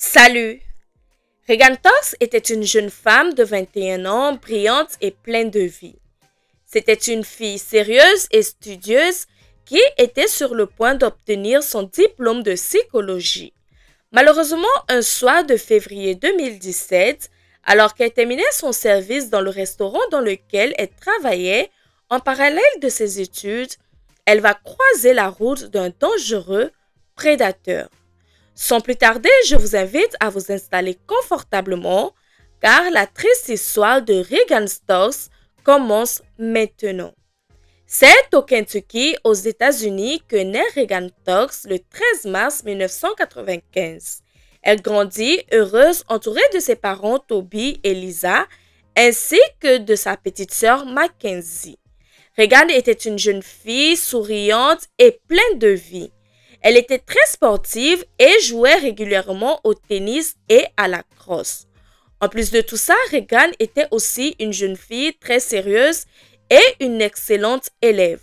Salut! Regan Tox était une jeune femme de 21 ans, brillante et pleine de vie. C'était une fille sérieuse et studieuse qui était sur le point d'obtenir son diplôme de psychologie. Malheureusement, un soir de février 2017, alors qu'elle terminait son service dans le restaurant dans lequel elle travaillait, en parallèle de ses études, elle va croiser la route d'un dangereux prédateur. Sans plus tarder, je vous invite à vous installer confortablement car la triste histoire de Regan Tox commence maintenant. C'est au Kentucky, aux États-Unis, que naît Regan Tox le 13 mars 1995. Elle grandit heureuse entourée de ses parents Toby et Lisa, ainsi que de sa petite sœur Mackenzie. Regan était une jeune fille souriante et pleine de vie. Elle était très sportive et jouait régulièrement au tennis et à la crosse. En plus de tout ça, Regan était aussi une jeune fille très sérieuse et une excellente élève.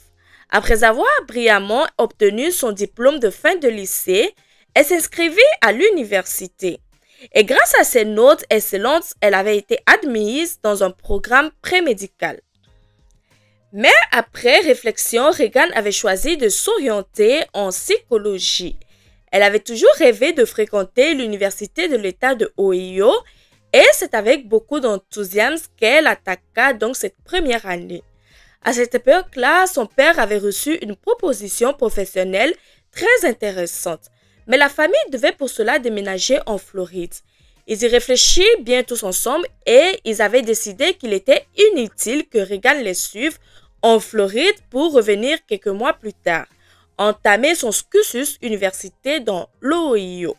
Après avoir brillamment obtenu son diplôme de fin de lycée, elle s'inscrivit à l'université. Et grâce à ses notes excellentes, elle avait été admise dans un programme prémédical. Mais après réflexion, Regan avait choisi de s'orienter en psychologie. Elle avait toujours rêvé de fréquenter l'université de l'État de Ohio et c'est avec beaucoup d'enthousiasme qu'elle attaqua donc cette première année. À cette époque-là, son père avait reçu une proposition professionnelle très intéressante, mais la famille devait pour cela déménager en Floride. Ils y réfléchirent bien tous ensemble et ils avaient décidé qu'il était inutile que Regan les suive en Floride pour revenir quelques mois plus tard, entamer son cursus universitaire dans l'Ohio.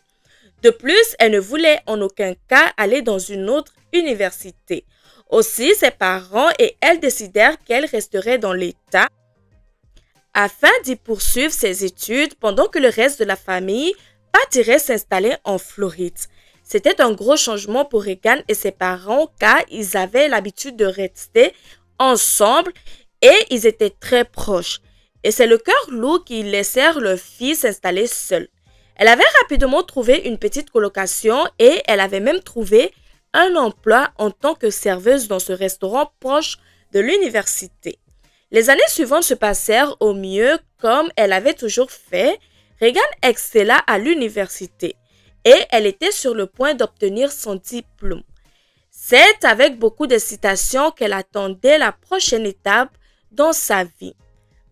De plus, elle ne voulait en aucun cas aller dans une autre université. Aussi, ses parents et elle décidèrent qu'elle resterait dans l'État afin d'y poursuivre ses études pendant que le reste de la famille partirait s'installer en Floride. C'était un gros changement pour Regan et ses parents car ils avaient l'habitude de rester ensemble et ils étaient très proches. Et c'est le cœur lourd qu'ils laissèrent leur fille s'installer seule. Elle avait rapidement trouvé une petite colocation et elle avait même trouvé un emploi en tant que serveuse dans ce restaurant proche de l'université. Les années suivantes se passèrent au mieux comme elle avait toujours fait. Regan excella à l'université et elle était sur le point d'obtenir son diplôme. C'est avec beaucoup d'excitation qu'elle attendait la prochaine étape dans sa vie.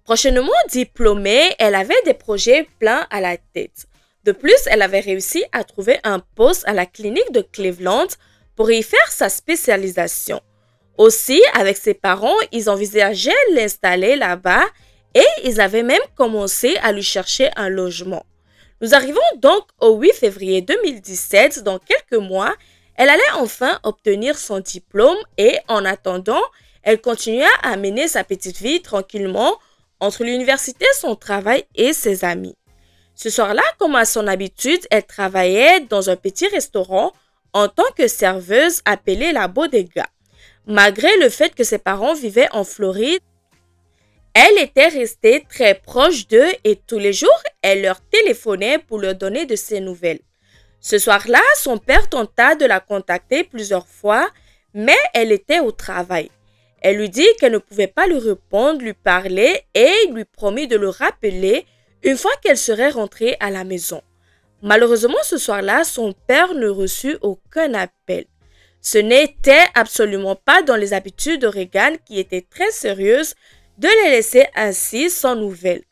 Prochainement diplômée, elle avait des projets pleins à la tête. De plus, elle avait réussi à trouver un poste à la clinique de Cleveland pour y faire sa spécialisation. Aussi, avec ses parents, ils envisageaient l'installer là-bas et ils avaient même commencé à lui chercher un logement. Nous arrivons donc au 8 février 2017. Dans quelques mois, elle allait enfin obtenir son diplôme et en attendant, elle continua à mener sa petite vie tranquillement entre l'université, son travail et ses amis. Ce soir-là, comme à son habitude, elle travaillait dans un petit restaurant en tant que serveuse appelée la Bodega. Malgré le fait que ses parents vivaient en Floride, elle était restée très proche d'eux et tous les jours, elle leur téléphonait pour leur donner de ses nouvelles. Ce soir-là, son père tenta de la contacter plusieurs fois, mais elle était au travail. Elle lui dit qu'elle ne pouvait pas lui répondre, lui parler et lui promit de le rappeler une fois qu'elle serait rentrée à la maison. Malheureusement, ce soir-là, son père ne reçut aucun appel. Ce n'était absolument pas dans les habitudes de Regan qui était très sérieuse de les laisser ainsi sans nouvelles.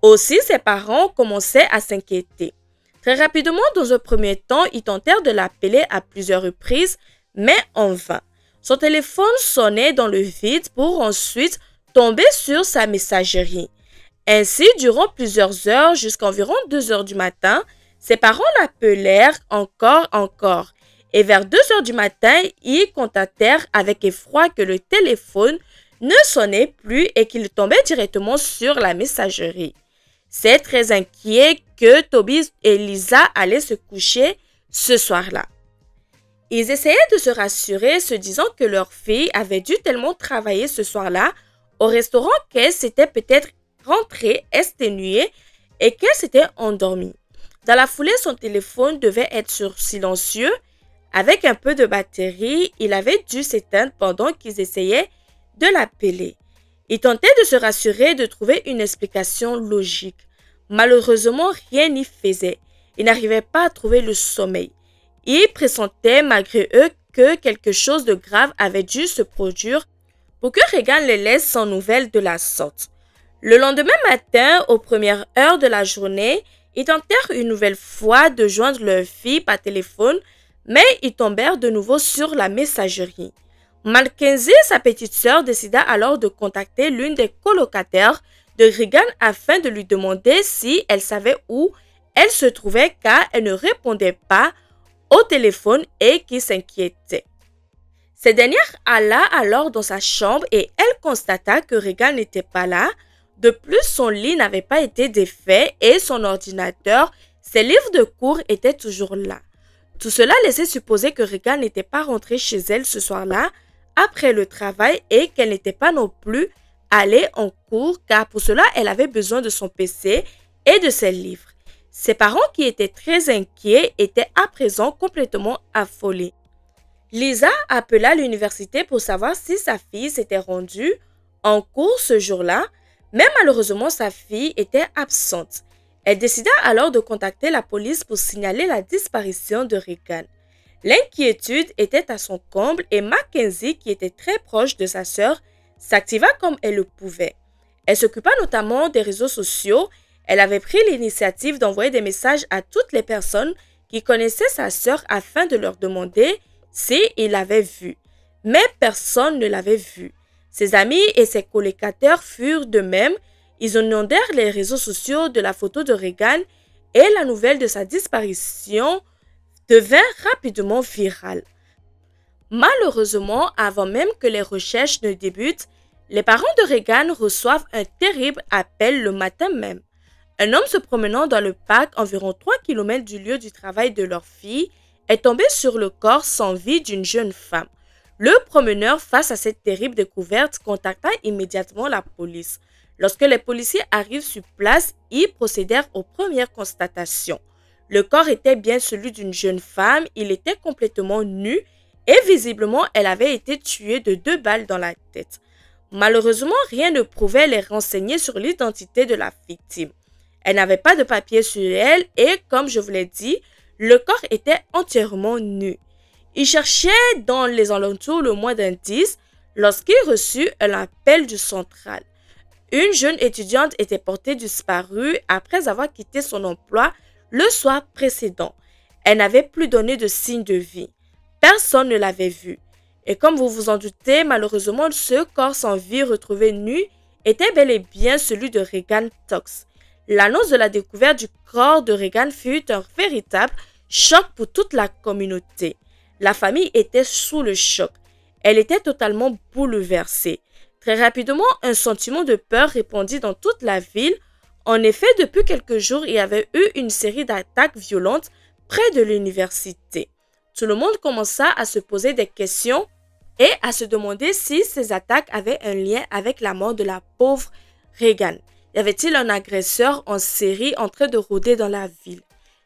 Aussi, ses parents commençaient à s'inquiéter. Très rapidement, dans un premier temps, ils tentèrent de l'appeler à plusieurs reprises, mais en vain. Son téléphone sonnait dans le vide pour ensuite tomber sur sa messagerie. Ainsi, durant plusieurs heures, jusqu'à environ 2 heures du matin, ses parents l'appelèrent encore. Et vers 2 heures du matin, ils constatèrent avec effroi que le téléphone ne sonnait plus et qu'il tombait directement sur la messagerie. C'est très inquiet que Toby et Lisa allaient se coucher ce soir-là. Ils essayaient de se rassurer, se disant que leur fille avait dû tellement travailler ce soir-là au restaurant qu'elle s'était peut-être rentrée exténuée et qu'elle s'était endormie. Dans la foulée, son téléphone devait être sur silencieux. Avec un peu de batterie, il avait dû s'éteindre pendant qu'ils essayaient de l'appeler. Il tentait de se rassurer, de trouver une explication logique. Malheureusement, rien n'y faisait. Il n'arrivait pas à trouver le sommeil. Il pressentait malgré eux que quelque chose de grave avait dû se produire pour que Regan les laisse sans nouvelles de la sorte. Le lendemain matin, aux premières heures de la journée, ils tentèrent une nouvelle fois de joindre leur fille par téléphone, mais ils tombèrent de nouveau sur la messagerie. Mackenzie, sa petite sœur, décida alors de contacter l'une des colocataires de Regan afin de lui demander si elle savait où elle se trouvait car elle ne répondait pas au téléphone et qui s'inquiétait. Cette dernière alla alors dans sa chambre et elle constata que Regan n'était pas là. De plus, son lit n'avait pas été défait et son ordinateur, ses livres de cours étaient toujours là. Tout cela laissait supposer que Regan n'était pas rentrée chez elle ce soir-là après le travail et qu'elle n'était pas non plus allée en cours car pour cela elle avait besoin de son PC et de ses livres. Ses parents qui étaient très inquiets étaient à présent complètement affolés. Lisa appela l'université pour savoir si sa fille s'était rendue en cours ce jour-là, mais malheureusement sa fille était absente. Elle décida alors de contacter la police pour signaler la disparition de Regan. L'inquiétude était à son comble et Mackenzie, qui était très proche de sa sœur, s'activa comme elle le pouvait. Elle s'occupa notamment des réseaux sociaux. Elle avait pris l'initiative d'envoyer des messages à toutes les personnes qui connaissaient sa sœur afin de leur demander s'ils l'avaient vue. Mais personne ne l'avait vue. Ses amis et ses colocataires furent de même. Ils inondèrent les réseaux sociaux de la photo de Regan et la nouvelle de sa disparition devint rapidement virale. Malheureusement, avant même que les recherches ne débutent, les parents de Regan reçoivent un terrible appel le matin même. Un homme se promenant dans le parc environ 3 km du lieu du travail de leur fille est tombé sur le corps sans vie d'une jeune femme. Le promeneur, face à cette terrible découverte, contacta immédiatement la police. Lorsque les policiers arrivent sur place, ils procédèrent aux premières constatations. Le corps était bien celui d'une jeune femme, il était complètement nu et visiblement elle avait été tuée de 2 balles dans la tête. Malheureusement, rien ne pouvait les renseigner sur l'identité de la victime. Elle n'avait pas de papier sur elle et, comme je vous l'ai dit, le corps était entièrement nu. Il cherchait dans les alentours le moins d'indices lorsqu'il reçut un appel du central. Une jeune étudiante était portée disparue après avoir quitté son emploi le soir précédent. Elle n'avait plus donné de signe de vie. Personne ne l'avait vue. Et comme vous vous en doutez, malheureusement, ce corps sans vie retrouvé nu était bel et bien celui de Regan Tox. L'annonce de la découverte du corps de Regan fut un véritable choc pour toute la communauté. La famille était sous le choc. Elle était totalement bouleversée. Très rapidement, un sentiment de peur répandit dans toute la ville. En effet, depuis quelques jours, il y avait eu une série d'attaques violentes près de l'université. Tout le monde commença à se poser des questions et à se demander si ces attaques avaient un lien avec la mort de la pauvre Regan. Y avait-il un agresseur en série en train de rôder dans la ville?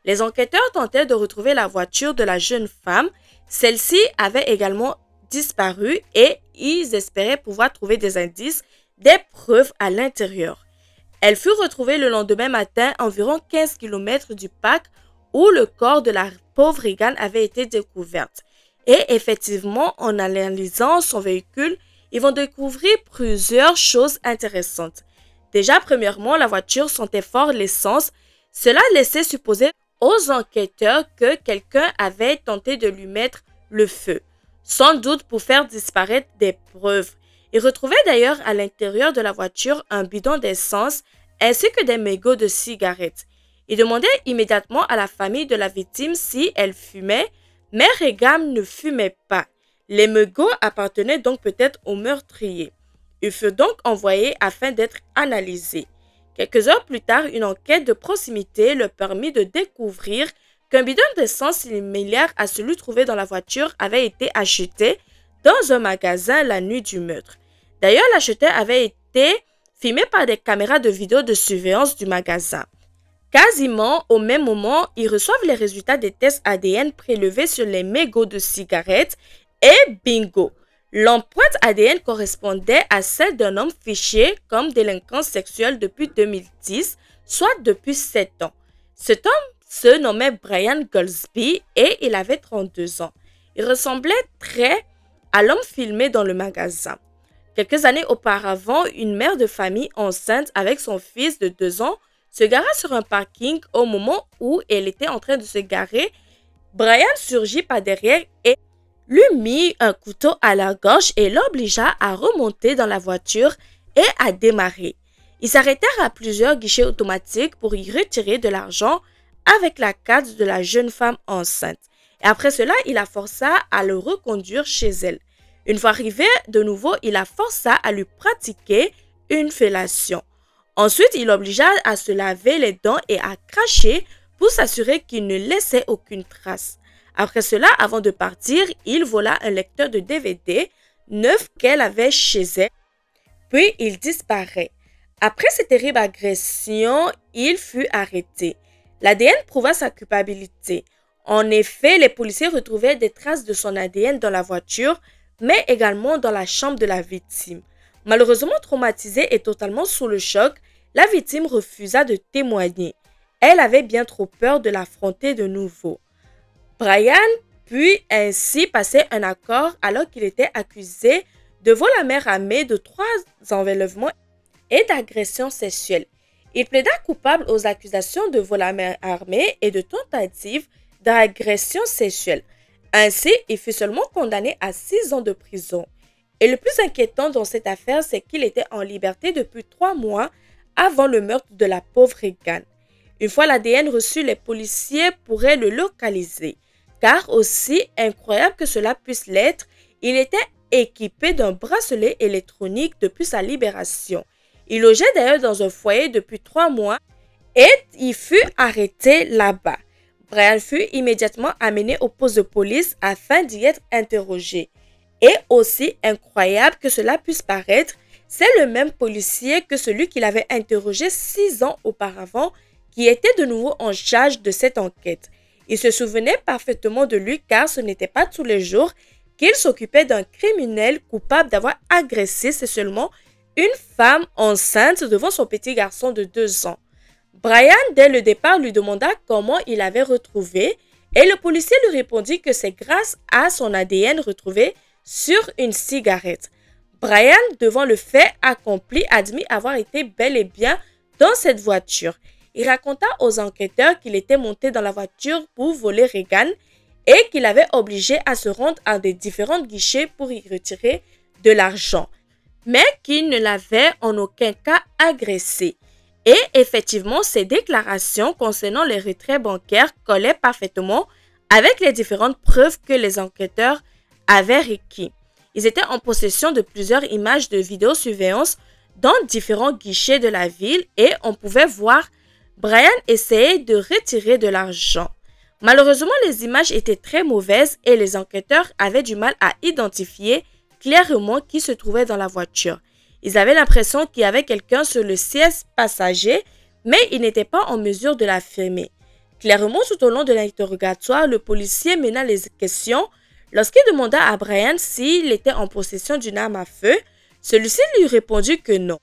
Les enquêteurs tentaient de retrouver la voiture de la jeune femme. Celle-ci avait également disparu et ils espéraient pouvoir trouver des indices, des preuves à l'intérieur. Elle fut retrouvée le lendemain matin, environ 15 km du parc où le corps de la pauvre Regan avait été découvert. Et effectivement, en analysant son véhicule, ils vont découvrir plusieurs choses intéressantes. Déjà, premièrement, la voiture sentait fort l'essence. Cela laissait supposer aux enquêteurs que quelqu'un avait tenté de lui mettre le feu, sans doute pour faire disparaître des preuves. Ils retrouvaient d'ailleurs à l'intérieur de la voiture un bidon d'essence ainsi que des mégots de cigarettes. Ils demandaient immédiatement à la famille de la victime si elle fumait, mais Regan ne fumait pas. Les mégots appartenaient donc peut-être au meurtrier. Ils furent donc envoyés afin d'être analysés. Quelques heures plus tard, une enquête de proximité leur permit de découvrir qu'un bidon d'essence similaire à celui trouvé dans la voiture avait été acheté dans un magasin la nuit du meurtre. D'ailleurs, l'acheteur avait été filmé par des caméras de vidéo de surveillance du magasin. Quasiment au même moment, ils reçoivent les résultats des tests ADN prélevés sur les mégots de cigarettes et bingo! L'empreinte ADN correspondait à celle d'un homme fiché comme délinquant sexuel depuis 2010, soit depuis 7 ans. Cet homme se nommait Brian Goldsby et il avait 32 ans. Il ressemblait très à l'homme filmé dans le magasin. Quelques années auparavant, une mère de famille enceinte avec son fils de 2 ans se gara sur un parking. Au moment où elle était en train de se garer, Brian surgit par derrière et lui mit un couteau à la gorge et l'obligea à remonter dans la voiture et à démarrer. Ils s'arrêtèrent à plusieurs guichets automatiques pour y retirer de l'argent avec la carte de la jeune femme enceinte. Et après cela, il la força à le reconduire chez elle. Une fois arrivé de nouveau, il la força à lui pratiquer une fellation. Ensuite, il l'obligea à se laver les dents et à cracher pour s'assurer qu'il ne laissait aucune trace. Après cela, avant de partir, il vola un lecteur de DVD neuf qu'elle avait chez elle, puis il disparaît. Après cette terrible agression, il fut arrêté. L'ADN prouva sa culpabilité. En effet, les policiers retrouvaient des traces de son ADN dans la voiture, mais également dans la chambre de la victime. Malheureusement traumatisée et totalement sous le choc, la victime refusa de témoigner. Elle avait bien trop peur de l'affronter de nouveau. Brian put ainsi passer un accord alors qu'il était accusé de vol à main armée, de 3 enlèvements et d'agression sexuelle. Il plaida coupable aux accusations de vol à main armée et de tentative d'agression sexuelle. Ainsi, il fut seulement condamné à 6 ans de prison. Et le plus inquiétant dans cette affaire, c'est qu'il était en liberté depuis 3 mois avant le meurtre de la pauvre Regan. Une fois l'ADN reçu, les policiers pourraient le localiser. Car aussi incroyable que cela puisse l'être, il était équipé d'un bracelet électronique depuis sa libération. Il logeait d'ailleurs dans un foyer depuis 3 mois et il fut arrêté là-bas. Brian fut immédiatement amené au poste de police afin d'y être interrogé. Et aussi incroyable que cela puisse paraître, c'est le même policier que celui qu'il avait interrogé 6 ans auparavant qui était de nouveau en charge de cette enquête. Il se souvenait parfaitement de lui car ce n'était pas tous les jours qu'il s'occupait d'un criminel coupable d'avoir agressé sexuellement une femme enceinte devant son petit garçon de 2 ans. Brian, dès le départ, lui demanda comment il avait retrouvé et le policier lui répondit que c'est grâce à son ADN retrouvé sur une cigarette. Brian, devant le fait accompli, admit avoir été bel et bien dans cette voiture. Il raconta aux enquêteurs qu'il était monté dans la voiture pour voler Regan et qu'il avait obligé à se rendre à des différents guichets pour y retirer de l'argent, mais qu'il ne l'avait en aucun cas agressé. Et effectivement, ces déclarations concernant les retraits bancaires collaient parfaitement avec les différentes preuves que les enquêteurs avaient requis. Ils étaient en possession de plusieurs images de vidéosurveillance dans différents guichets de la ville et on pouvait voir Brian essayer de retirer de l'argent. Malheureusement, les images étaient très mauvaises et les enquêteurs avaient du mal à identifier clairement qui se trouvait dans la voiture. Ils avaient l'impression qu'il y avait quelqu'un sur le siège passager, mais ils n'étaient pas en mesure de l'affirmer. Clairement, tout au long de l'interrogatoire, le policier mena les questions. Lorsqu'il demanda à Brian s'il était en possession d'une arme à feu, celui-ci lui répondit que non.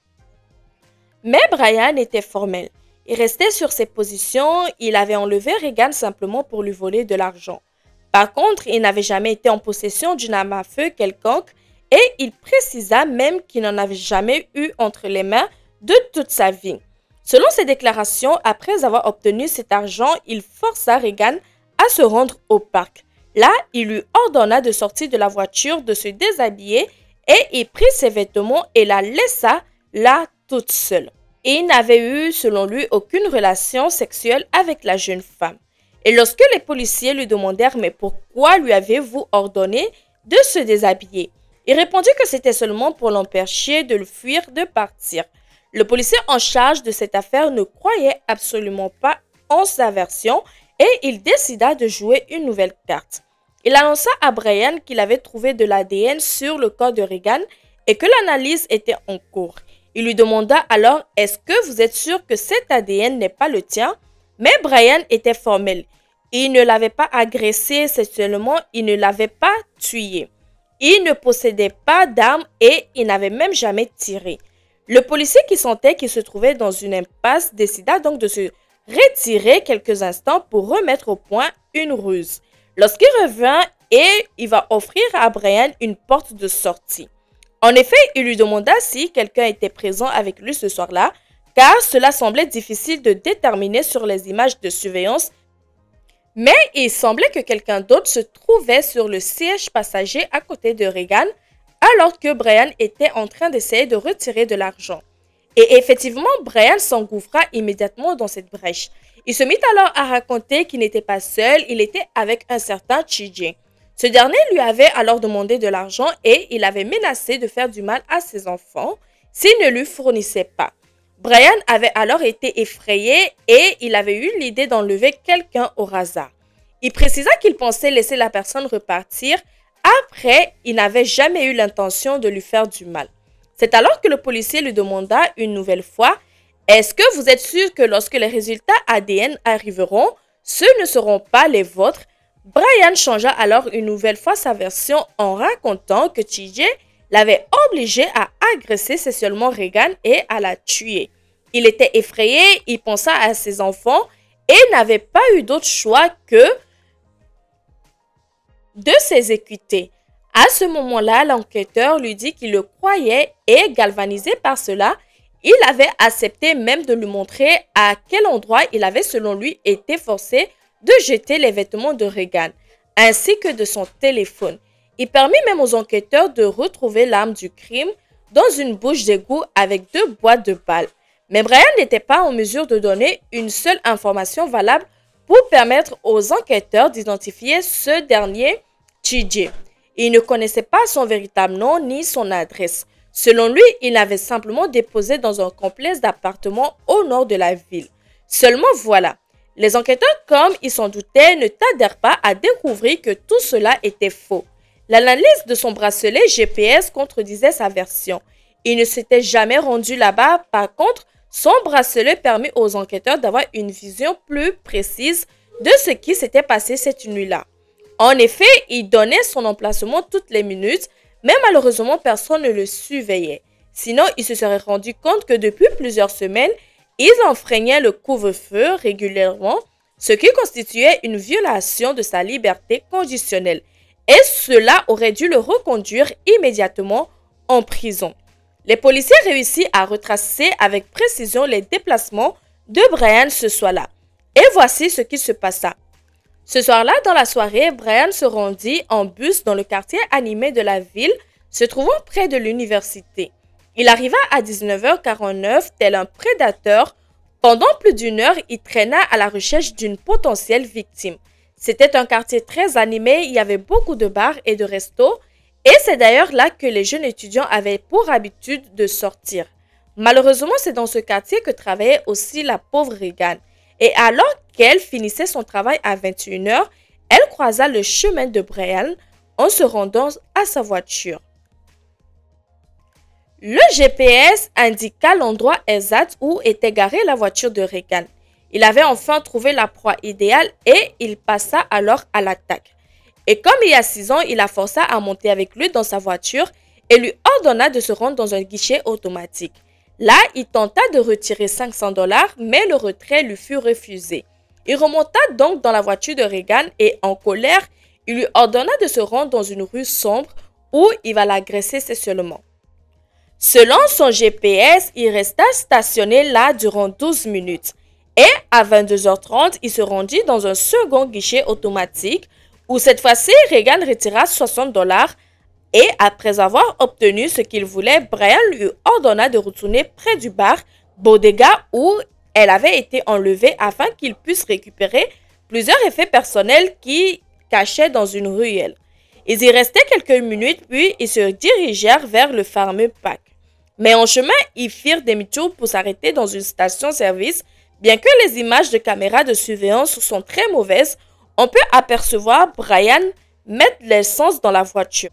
Mais Brian était formel. Il restait sur ses positions, il avait enlevé Regan simplement pour lui voler de l'argent. Par contre, il n'avait jamais été en possession d'une arme à feu quelconque et il précisa même qu'il n'en avait jamais eu entre les mains de toute sa vie. Selon ses déclarations, après avoir obtenu cet argent, il força Regan à se rendre au parc. Là, il lui ordonna de sortir de la voiture, de se déshabiller et il prit ses vêtements et la laissa là toute seule. Et il n'avait eu, selon lui, aucune relation sexuelle avec la jeune femme. Et lorsque les policiers lui demandèrent « Mais pourquoi lui avez-vous ordonné de se déshabiller ?» Il répondit que c'était seulement pour l'empêcher de le fuir, de partir. Le policier en charge de cette affaire ne croyait absolument pas en sa version et il décida de jouer une nouvelle carte. Il annonça à Brian qu'il avait trouvé de l'ADN sur le corps de Regan et que l'analyse était en cours. Il lui demanda alors « Est-ce que vous êtes sûr que cet ADN n'est pas le tien ?» Mais Brian était formel. Il ne l'avait pas agressé sexuellement, il ne l'avait pas tué. Il ne possédait pas d'armes et il n'avait même jamais tiré. Le policier qui sentait qu'il se trouvait dans une impasse décida donc de se retirer quelques instants pour remettre au point une ruse. Lorsqu'il revint et il va offrir à Brian une porte de sortie. En effet, il lui demanda si quelqu'un était présent avec lui ce soir-là, car cela semblait difficile de déterminer sur les images de surveillance, mais il semblait que quelqu'un d'autre se trouvait sur le siège passager à côté de Regan, alors que Brian était en train d'essayer de retirer de l'argent. Et effectivement, Brian s'engouffra immédiatement dans cette brèche. Il se mit alors à raconter qu'il n'était pas seul, il était avec un certain TJ. Ce dernier lui avait alors demandé de l'argent et il avait menacé de faire du mal à ses enfants s'il ne lui fournissait pas. Brian avait alors été effrayé et il avait eu l'idée d'enlever quelqu'un au hasard. Il précisa qu'il pensait laisser la personne repartir. Après, il n'avait jamais eu l'intention de lui faire du mal. C'est alors que le policier lui demanda une nouvelle fois « Est-ce que vous êtes sûr que lorsque les résultats ADN arriveront, ceux ne seront pas les vôtres ?» Brian changea alors une nouvelle fois sa version en racontant que TJ l'avait obligé à agresser sexuellement Regan et à la tuer. Il était effrayé, il pensa à ses enfants et n'avait pas eu d'autre choix que de s'exécuter. À ce moment-là, l'enquêteur lui dit qu'il le croyait et, galvanisé par cela, il avait accepté même de lui montrer à quel endroit il avait selon lui été forcé de jeter les vêtements de Regan, ainsi que de son téléphone. Il permit même aux enquêteurs de retrouver l'arme du crime dans une bouche d'égout avec 2 boîtes de balles. Mais Brian n'était pas en mesure de donner une seule information valable pour permettre aux enquêteurs d'identifier ce dernier, TJ. Il ne connaissait pas son véritable nom ni son adresse. Selon lui, il l'avait simplement déposé dans un complexe d'appartements au nord de la ville. Seulement voilà, les enquêteurs, comme ils s'en doutaient, ne tardèrent pas à découvrir que tout cela était faux. L'analyse de son bracelet GPS contredisait sa version. Il ne s'était jamais rendu là-bas. Par contre, son bracelet permit aux enquêteurs d'avoir une vision plus précise de ce qui s'était passé cette nuit-là. En effet, il donnait son emplacement toutes les minutes, mais malheureusement, personne ne le surveillait. Sinon, il se serait rendu compte que depuis plusieurs semaines, ils enfreignaient le couvre-feu régulièrement, ce qui constituait une violation de sa liberté conditionnelle. Et cela aurait dû le reconduire immédiatement en prison. Les policiers réussirent à retracer avec précision les déplacements de Brian ce soir-là. Et voici ce qui se passa. Ce soir-là, dans la soirée, Brian se rendit en bus dans le quartier animé de la ville, se trouvant près de l'université. Il arriva à 19h49, tel un prédateur. Pendant plus d'1 heure, il traîna à la recherche d'une potentielle victime. C'était un quartier très animé, il y avait beaucoup de bars et de restos, et c'est d'ailleurs là que les jeunes étudiants avaient pour habitude de sortir. Malheureusement, c'est dans ce quartier que travaillait aussi la pauvre Regan. Et alors qu'elle finissait son travail à 21h, elle croisa le chemin de Brian en se rendant à sa voiture. Le GPS indiqua l'endroit exact où était garée la voiture de Regan. Il avait enfin trouvé la proie idéale et il passa alors à l'attaque. Et comme il y a 6 ans, il la força à monter avec lui dans sa voiture et lui ordonna de se rendre dans un guichet automatique. Là, il tenta de retirer $500, mais le retrait lui fut refusé. Il remonta donc dans la voiture de Regan et, en colère, il lui ordonna de se rendre dans une rue sombre où il va l'agresser sexuellement. Selon son GPS, il resta stationné là durant 12 minutes. Et à 22h30, il se rendit dans un second guichet automatique où cette fois-ci, Regan retira $60. Et après avoir obtenu ce qu'il voulait, Brian lui ordonna de retourner près du bar Bodega où elle avait été enlevée afin qu'il puisse récupérer plusieurs effets personnels qui cachaient dans une ruelle. Ils y restaient quelques minutes puis ils se dirigèrent vers le fameux parc. Mais en chemin, ils firent demi-tour pour s'arrêter dans une station-service. Bien que les images de caméras de surveillance sont très mauvaises, on peut apercevoir Brian mettre l'essence dans la voiture.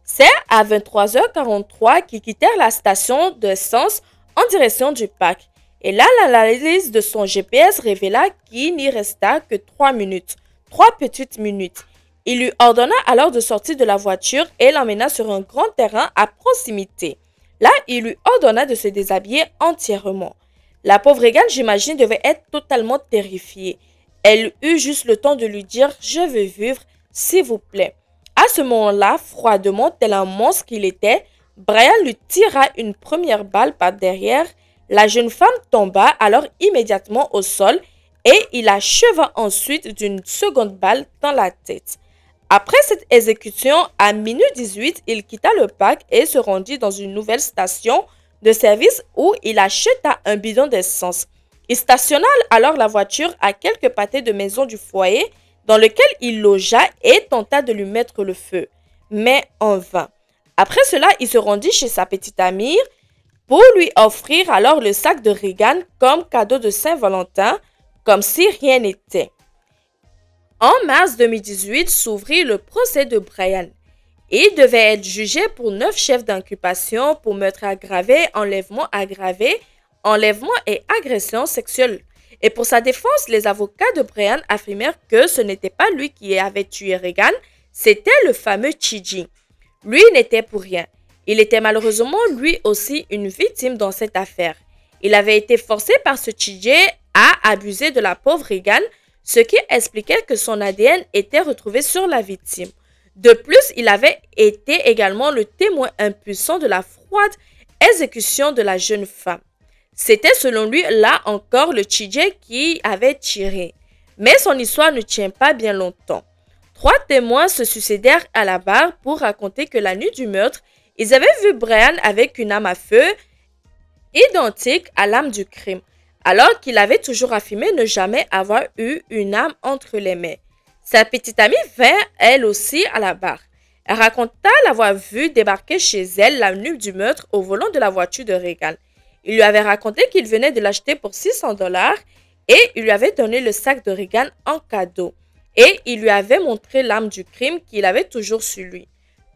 C'est à 23h43 qu'ils quittèrent la station d'essence en direction du parc. Et là, l'analyse de son GPS révéla qu'il n'y resta que 3 minutes, 3 petites minutes. Il lui ordonna alors de sortir de la voiture et l'emmena sur un grand terrain à proximité. Là, il lui ordonna de se déshabiller entièrement. La pauvre Regan, j'imagine, devait être totalement terrifiée. Elle eut juste le temps de lui dire « Je veux vivre, s'il vous plaît ». À ce moment-là, froidement, tel un monstre qu'il était, Brian lui tira une première balle par derrière. La jeune femme tomba alors immédiatement au sol et il acheva ensuite d'une seconde balle dans la tête. Après cette exécution, à minuit 18, il quitta le parc et se rendit dans une nouvelle station de service où il acheta un bidon d'essence. Il stationna alors la voiture à quelques pâtés de maison du foyer dans lequel il logea et tenta de lui mettre le feu, mais en vain. Après cela, il se rendit chez sa petite amie pour lui offrir alors le sac de Regan comme cadeau de Saint-Valentin, comme si rien n'était. En mars 2018 s'ouvrit le procès de Brian. Il devait être jugé pour 9 chefs d'inculpation pour meurtre aggravé, enlèvement et agression sexuelle. Et pour sa défense, les avocats de Brian affirmèrent que ce n'était pas lui qui avait tué Regan, c'était le fameux Chiji. Lui n'était pour rien. Il était malheureusement lui aussi une victime dans cette affaire. Il avait été forcé par ce Chiji à abuser de la pauvre Regan, ce qui expliquait que son ADN était retrouvé sur la victime. De plus, il avait été également le témoin impuissant de la froide exécution de la jeune femme. C'était selon lui, là encore, le Chiji qui avait tiré. Mais son histoire ne tient pas bien longtemps. 3 témoins se succédèrent à la barre pour raconter que la nuit du meurtre, ils avaient vu Brian avec une arme à feu identique à l'arme du crime, alors qu'il avait toujours affirmé ne jamais avoir eu une arme entre les mains. Sa petite amie vint elle aussi à la barre. Elle raconta l'avoir vu débarquer chez elle la nuit du meurtre au volant de la voiture de Regan. Il lui avait raconté qu'il venait de l'acheter pour $600 et il lui avait donné le sac de Regan en cadeau. Et il lui avait montré l'arme du crime qu'il avait toujours sur lui.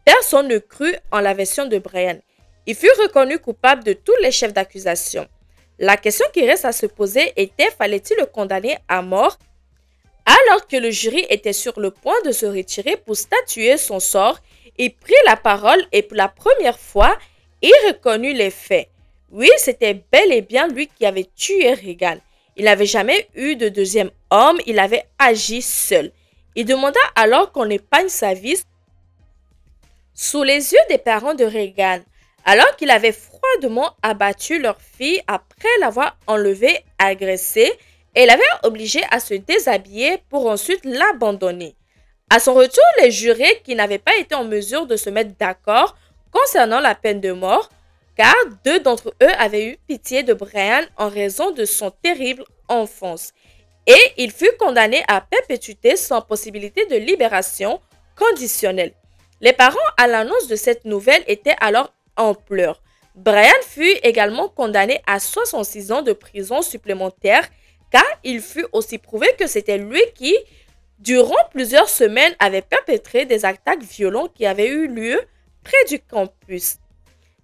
Personne ne crut en la version de Brian. Il fut reconnu coupable de tous les chefs d'accusation. La question qui reste à se poser était fallait-il le condamner à mort alors que le jury était sur le point de se retirer pour statuer son sort. Il prit la parole et pour la première fois, il reconnut les faits. Oui, c'était bel et bien lui qui avait tué Regan. Il n'avait jamais eu de deuxième homme, il avait agi seul. Il demanda alors qu'on épargne sa vie sous les yeux des parents de Regan, alors qu'il avait froidement abattu leur fille après l'avoir enlevée, agressée, et l'avait obligée à se déshabiller pour ensuite l'abandonner. À son retour, les jurés qui n'avaient pas été en mesure de se mettre d'accord concernant la peine de mort, car 2 d'entre eux avaient eu pitié de Brian en raison de son terrible enfance, et il fut condamné à perpétuité sans possibilité de libération conditionnelle. Les parents, à l'annonce de cette nouvelle, étaient alors en pleurs. Brian fut également condamné à 66 ans de prison supplémentaire, car il fut aussi prouvé que c'était lui qui, durant plusieurs semaines, avait perpétré des attaques violentes qui avaient eu lieu près du campus.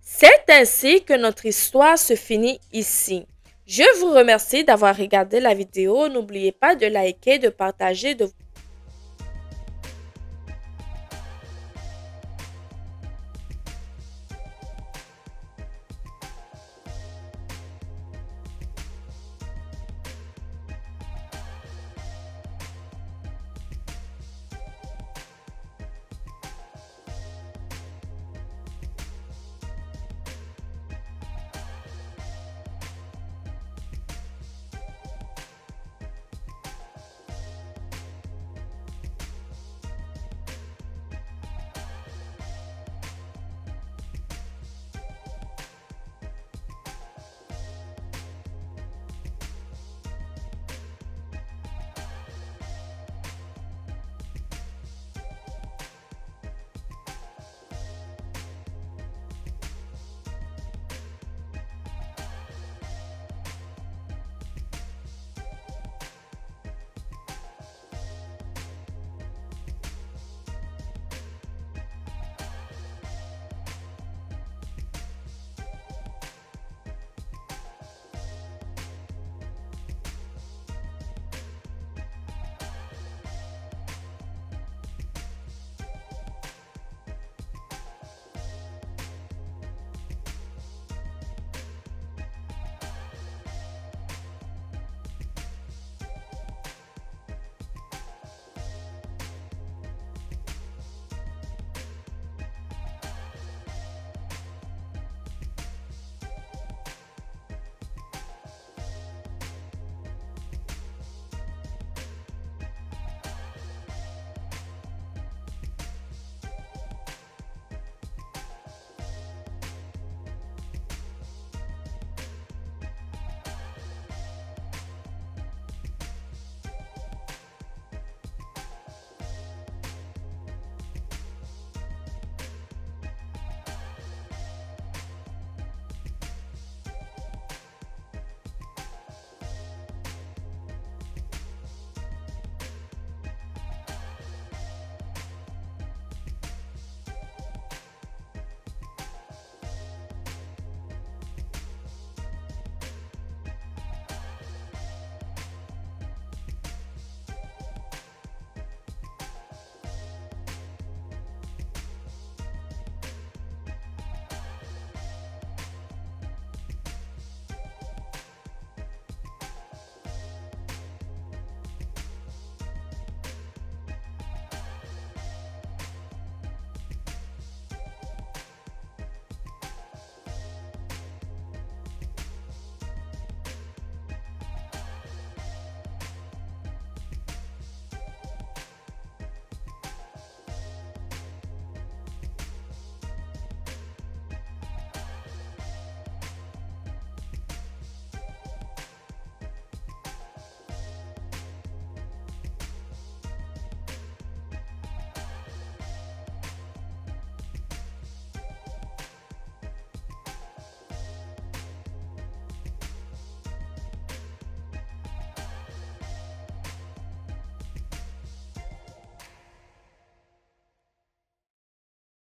C'est ainsi que notre histoire se finit ici. Je vous remercie d'avoir regardé la vidéo. N'oubliez pas de liker, de partager, de